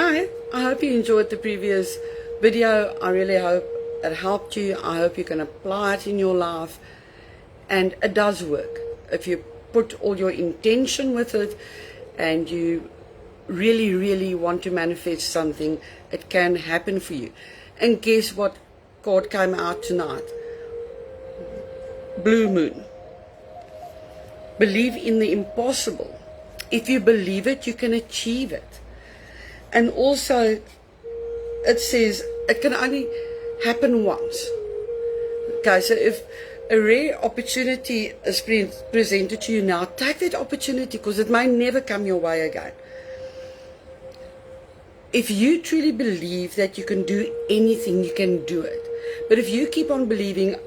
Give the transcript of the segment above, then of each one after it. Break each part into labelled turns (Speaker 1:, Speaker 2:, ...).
Speaker 1: Hi, I hope you enjoyed the previous video. I really hope it helped you. I hope you can apply it in your life. And it does work. If you put all your intention with it and you really, really want to manifest something, it can happen for you. And guess what card came out tonight? Blue Moon. Believe in the impossible. If you believe it, you can achieve it. And also, it says it can only happen once. Okay, so if a rare opportunity is presented to you now, take that opportunity because it may never come your way again. If you truly believe that you can do anything, you can do it. But if you keep on believing,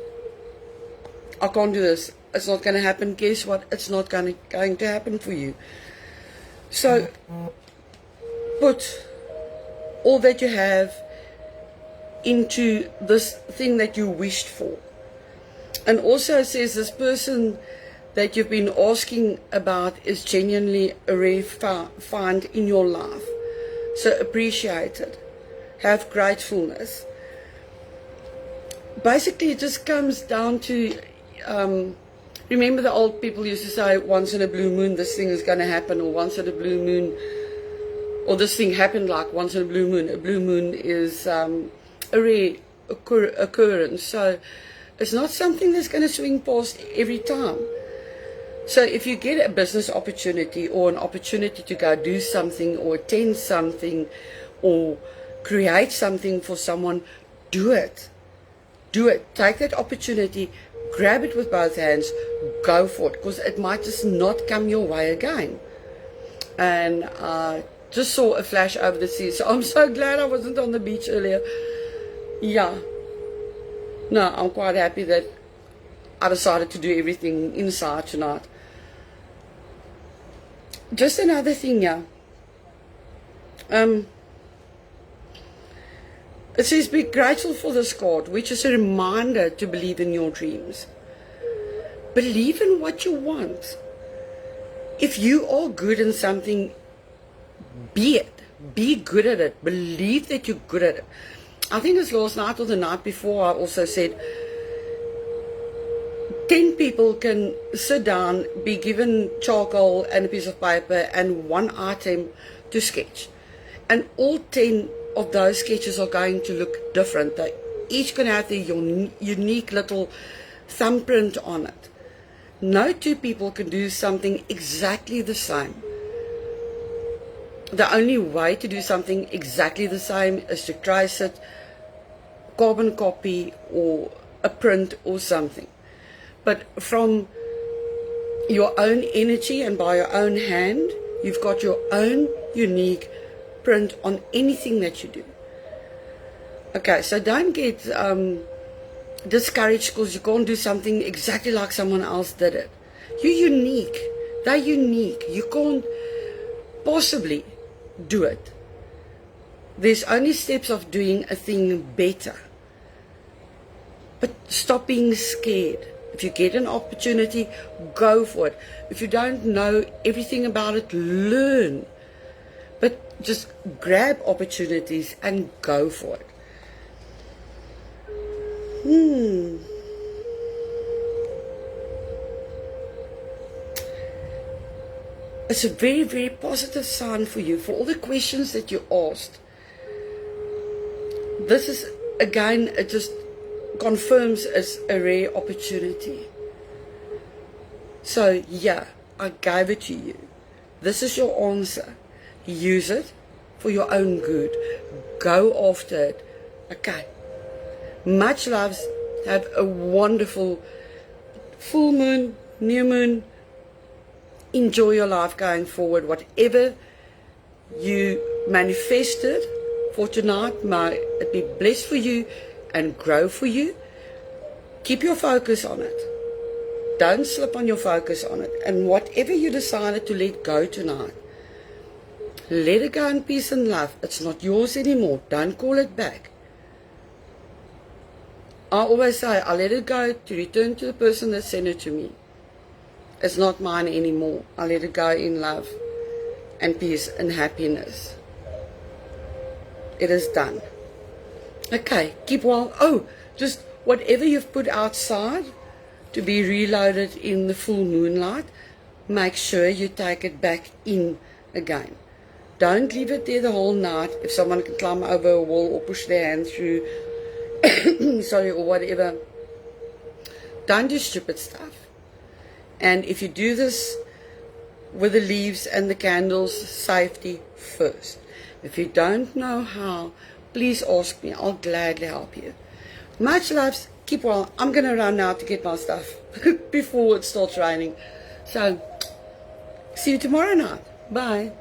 Speaker 1: I can't do this, it's not going to happen, guess what? It's not going to happen for you. So, put all that you have into this thing that you wished for. And also it says this person that you've been asking about is genuinely a rare find in your life. So appreciate it. Have gratefulness. Basically it just comes down to, remember the old people used to say, once in a blue moon this thing is going to happen, or once in a blue moon, or this thing happened like once in a blue moon. A blue moon is a rare occurrence. So it's not something that's going to swing past every time. So if you get a business opportunity or an opportunity to go do something or attend something or create something for someone, do it. Do it. Take that opportunity, grab it with both hands, go for it, because it might just not come your way again. And just saw a flash over the sea, so I'm so glad I wasn't on the beach earlier. Yeah. No, I'm quite happy that I decided to do everything inside tonight. Just another thing, yeah. It says, be grateful for this card, which is a reminder to believe in your dreams. Believe in what you want. If you are good in something, be it. Be good at it. Believe that you're good at it. I think it's last night or the night before I also said 10 people can sit down, be given charcoal and a piece of paper and one item to sketch. And all 10 of those sketches are going to look different. They each can have their unique little thumbprint on it. No two people can do something exactly the same. The only way to do something exactly the same is to trace it, carbon copy or a print or something. But from your own energy and by your own hand, you've got your own unique print on anything that you do. Okay, so don't get discouraged because you can't do something exactly like someone else did it. You're unique. They're unique. You can't possibly do it. There's only steps of doing a thing better. But stop being scared. If you get an opportunity, go for it. If you don't know everything about it, learn. But just grab opportunities and go for it. It's a very, very positive sign for you, for all the questions that you asked. This is, again, it just confirms it's a rare opportunity. So, yeah, I gave it to you. This is your answer. Use it for your own good. Go after it. Okay. Much love. Have a wonderful full moon, new moon. Enjoy your life going forward. Whatever you manifested for tonight, may it be blessed for you and grow for you. Keep your focus on it. Don't slip on your focus on it. And whatever you decided to let go tonight, let it go in peace and love. It's not yours anymore. Don't call it back. I always say, I let it go to return to the person that sent it to me. It's not mine anymore. I let it go in love and peace and happiness. it is done. Okay, keep well. Oh, just whatever you've put outside to be reloaded in the full moonlight, make sure you take it back in again. Don't leave it there the whole night. If someone can climb over a wall or push their hand through, sorry, or whatever, don't do stupid stuff. And if you do this with the leaves and the candles, safety first. If you don't know how, please ask me. I'll gladly help you. Much love. Keep well. I'm going to run now to get my stuff before it starts raining. So, see you tomorrow night. Bye.